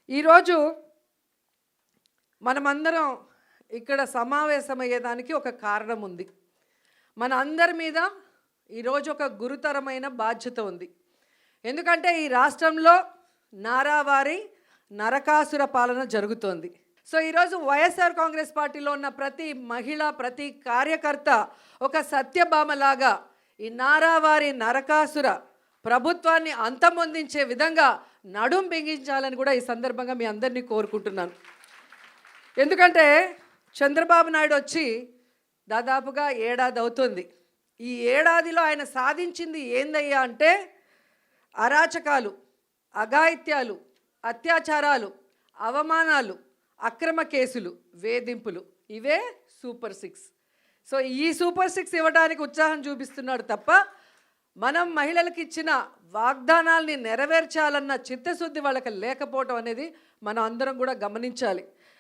ఈరోజు మనమందరం ఇక్కడ సమావేశమయ్యేదానికి ఒక కారణం ఉంది. మన అందరి మీద ఈరోజు ఒక గురుతరమైన బాధ్యత ఉంది. ఎందుకంటే ఈ రాష్ట్రంలో నారావారి నరకాసుర పాలన జరుగుతోంది. సో ఈరోజు వైఎస్ఆర్ కాంగ్రెస్ పార్టీలో ఉన్న ప్రతి మహిళ, ప్రతి కార్యకర్త ఒక సత్యభామలాగా ఈ నారావారి నరకాసుర ప్రభుత్వాన్ని అంతమొందించే విధంగా నడుం బిగించాలని కూడా ఈ సందర్భంగా మీ అందరినీ కోరుకుంటున్నాను. ఎందుకంటే చంద్రబాబు నాయుడు వచ్చి దాదాపుగా ఏడాది అవుతుంది. ఈ ఏడాదిలో ఆయన సాధించింది ఏందయ్యా అంటే అరాచకాలు, అఘాయిత్యాలు, అత్యాచారాలు, అవమానాలు, అక్రమ కేసులు, వేధింపులు. ఇవే సూపర్ 6. సో ఈ సూపర్ 6 ఇవ్వడానికి ఉత్సాహం చూపిస్తున్నాడు తప్ప మనం మహిళలకు ఇచ్చిన వాగ్దానాల్ని నెరవేర్చాలన్న చిత్తశుద్ధి వాళ్ళకి లేకపోవటం అనేది మనం అందరం కూడా గమనించాలి.